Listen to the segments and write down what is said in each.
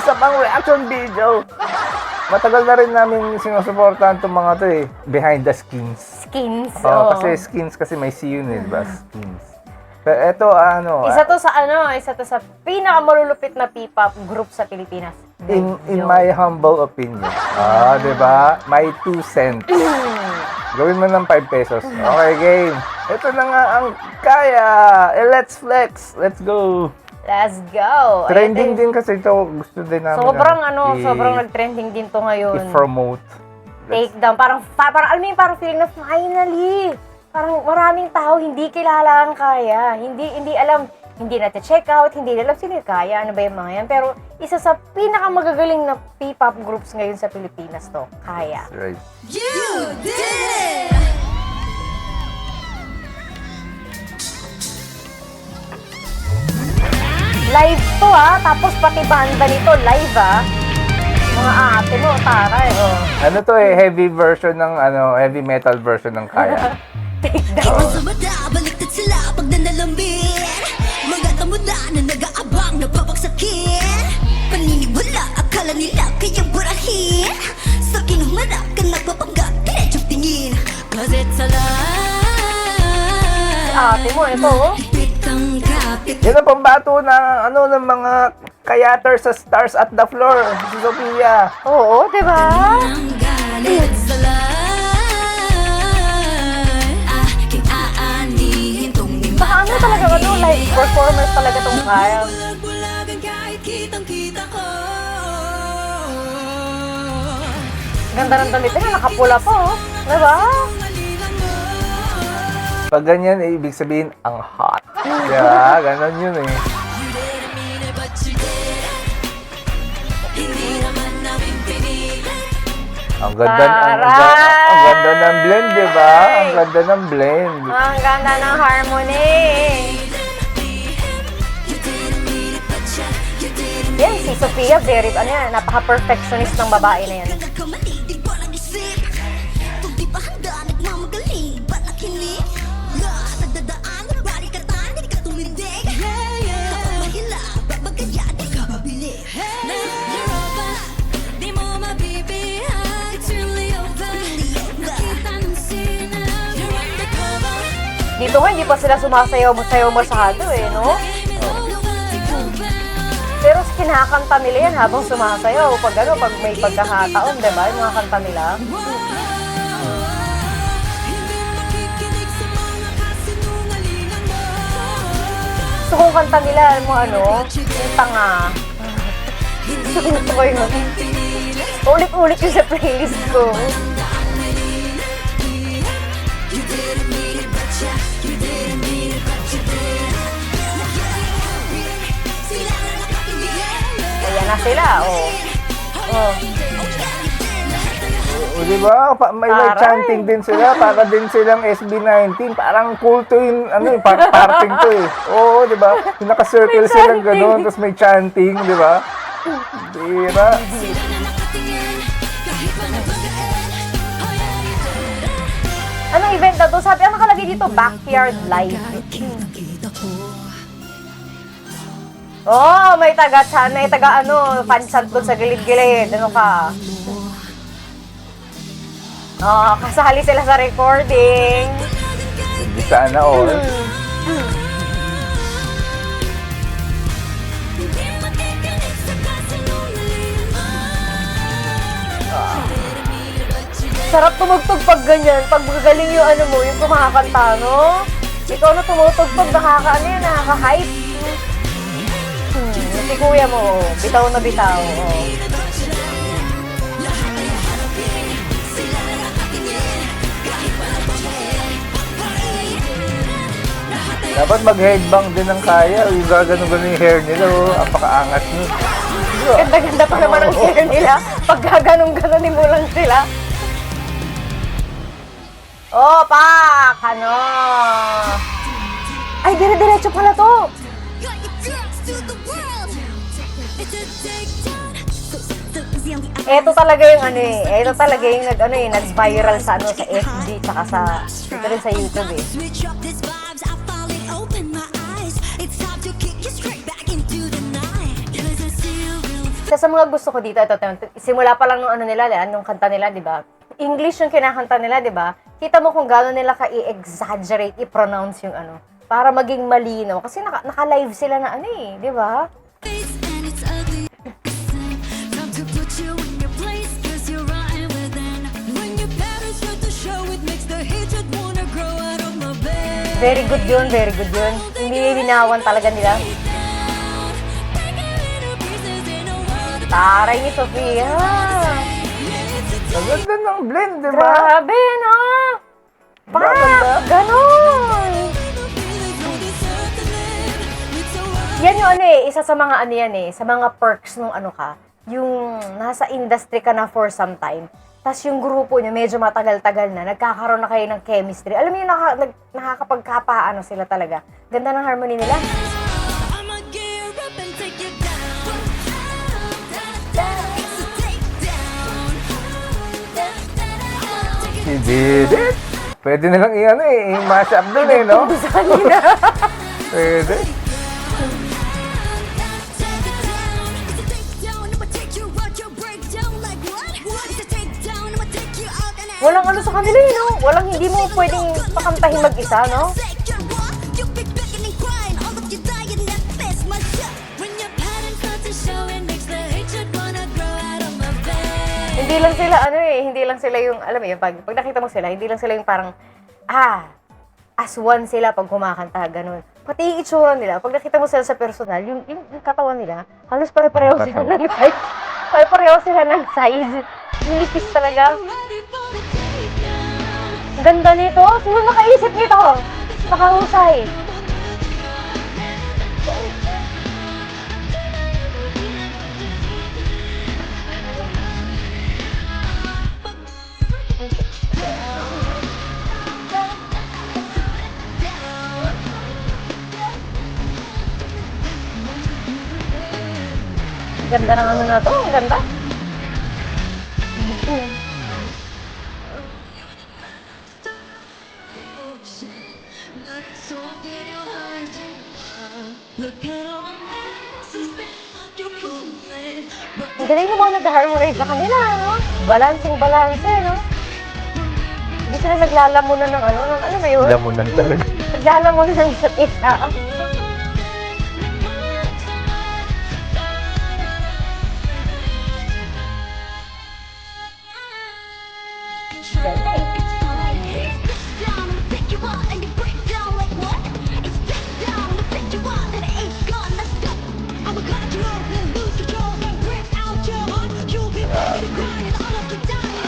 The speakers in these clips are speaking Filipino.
isa pang reaction video. Matagal na rin namin sinusuportahan itong mga to eh. Behind the skins. Skins. Oo, kasi skins kasi may C yun eh, diba? Skins. Pero eto Isa to sa pinakamalulupit na P-pop group sa Pilipinas. in my humble opinion. Diba? My 2 cents. Gawin mo ng 5 pesos. Okay, game. Ito na nga ang kaya. Let's flex. Let's go. Let's go. Trending din kasi ito. Gusto din namin. Sobrang nag-trending din to ngayon. I-promote. Take down. Parang alam mo yung parang feeling na finally. Parang maraming tao hindi kilala ang kaya. Hindi alam, hindi natin check out, hindi alam sino yung kaya, ano ba yung mga yan. Pero isa sa pinakamagagaling na P-pop groups ngayon sa Pilipinas to, kaya. That's right. You did it! Live to tapos pati banda nito live Mga ate mo, taray Ano to eh, heavy version ng heavy metal version ng kaya. Take down. Sa mata, baliktad sila pag nanalambin. Mga tamuda na nag-aabang, napapagsakin. Paniniwala, akala nila kayang burahin. Sa kinumara ka nagpapagkat, diretsyong tingin. Cause it's a lie. Ate mo, ito Pitang kapit. Yan ang pambato ng mga kayaters sa Stars at the Floor. Si Sophia. Oo, diba? Ang galit, it's a lie. Aking aanihin tong Baka talaga live performance talaga tong kaya. Bulag-bulagan kahit kitang-kita ko. Ganda ng damit nila, nakapula pa Diba? Pag ganyan, ibig sabihin, ang hot. Diba? Ganon yun eh. You didn't mean it, but you did. Hindi naman namin pinilit. Ang ganda ng blend, diba? Ang ganda ng blend. Ang ganda ng harmony. You didn't mean it, but you didn't. Yan, si Sophia, napaka-perfectionist ng babae na yan. Nagkakamali, di ba nag-isip? Kung di pa handa, nagmamagaling, ba't nakinig? Nagdadaan, barikatan, di ka tumindig. Kapag mahila, babagaya, di ka mabili. You're over, di mo mabibihan. It's really over, nakita ng sinap. You're undercover. Dito nga, hindi pa sila sumasayaw masyado no? Pero kinakanta nila yan habang sumasayaw. Pag may pagkakataon, diba? Yung mga kanta nila. So kung kanta nila, yung tanga. Gusto ko yun. Ulit-ulit yung sa playlist ko. Ayan na sila, O diba? May chanting din sila. Para din silang SB19. Parang kulto yung, parting to eh. Oo, diba? Yung naka-circle silang gano'n, tapos may chanting, diba? Diba? Anong event na to? Sabi, ang nakalagay dito, Backyard Live. Oh, may taga fansan doon sa gilid-gilid. Ano ka? Oh, kasali sila sa recording. Hindi sana all. Sarap tumugtog pag ganyan. Pag magaling yung yung kumakanta, no? Ikaw na tumutugtog, nakaka-hype. Si kuya mo, bitaw na bitaw. Dapat mag-headbang din ng kaya. Yung gaganon-ganon yung hair nila. Apaka-angas nun. Ganda-ganda pa naman ang hair nila. Pag gaganong-ganonin mo lang sila. Oh, pak! Ay, dire-diretso pala to. Ito talaga yung ito talaga yung nag-viral sa sa FB tsaka sa dito rin sa YouTube Switch up these vibes, I finally open my eyes. It's time to kick you straight back into the night. Cause I see a real Isa sa mga gusto ko dito, ito, simula pa lang nung ano nila, nung kanta nila, di ba? English yung kinakanta nila, di ba? Kita mo kung gaano nila ka-i-exaggerate, i-pronounce yung ano, para maging malinaw. Kasi naka-live sila na ano eh, di ba? And it's ugly. Time to put you in your place, 'cause you're rotten within. When your patterns start to show, it makes the hatred wanna grow out of my bed. Very good yun, very good yun. Hindi linawan talaga nila. Taray ni Sofia. Ang ganda ng blend, di ba? Grabe, no? Maganda. Ganon! Yan yung ano eh, isa sa mga ano yan eh, sa mga perks nung ano ka, yung nasa industry ka na for some time, tas yung grupo nyo medyo matagal-tagal na, nagkakaroon na kayo ng chemistry. Alam mo yung nakakapagkapaano sila talaga. Ganda ng harmony nila. I'ma gear up and take you down. It's a takedown. He did it. Pwede na lang i-ano eh, i-mash up dun eh, no? Sa kanila. Pwede. Walang ano sa kanila eh, no? Walang hindi mo pwedeng pakantahin mag-isa, no? Hindi lang sila ano eh, hindi lang sila yung, alam mo yun, pag nakita mo sila, hindi lang sila yung parang, as one sila pag kumakanta, ganun. Pati yung itsura nila, pag nakita mo sila sa personal, yung katawan nila, halos pare-pareho sila ng size. Pare-pareho sila ng size. Nilipis talaga. Ganda nito. Sino nakaisip nito? Nakahusay. Ganda ng ano na to. Ang ganda. Ang galing mo nag-harmonize sa kanila, no? Balancing-balance, no? Hindi sila naglalamunan ng ano ba yun? Lamunan talaga. Naglalamunan ng isa't isa.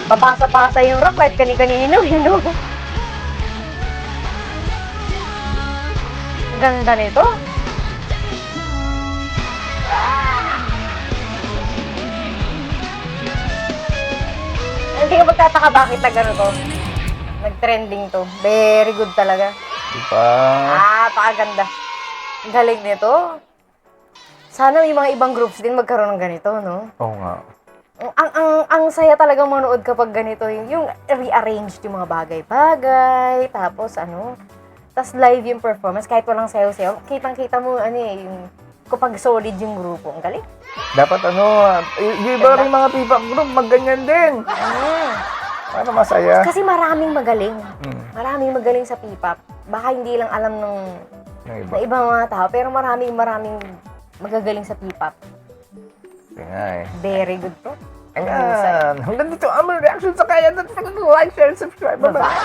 Papasa-pasa yung rock kahit kani-kanino, you know? Ganda nito. Hindi ka magtataka bakit na gano'n to. Nag-trending to. Very good talaga. Diba? Pakaganda. Ang galing nito. Sana may mga ibang groups din magkaroon ng ganito, no? Oo nga. Ang saya talaga manood kapag ganito, yung rearranged yung mga bagay-bagay, tapos tas live yung performance, kahit walang sayaw-sayaw, kitang-kita mo, yung kapag solid yung grupo, ang galing. Dapat yung iba rin mga P-pop group, magganyan din. Para masaya. Kasi maraming magaling. Mm. Maraming magaling sa P-pop. Baka hindi lang alam ng Ng iba. ibang mga tao, pero maraming magagaling sa P-pop. Nga eh. Very good to. Ayan. Hanggang dito ang reaction sa kaya. Like, share, subscribe. Bye-bye.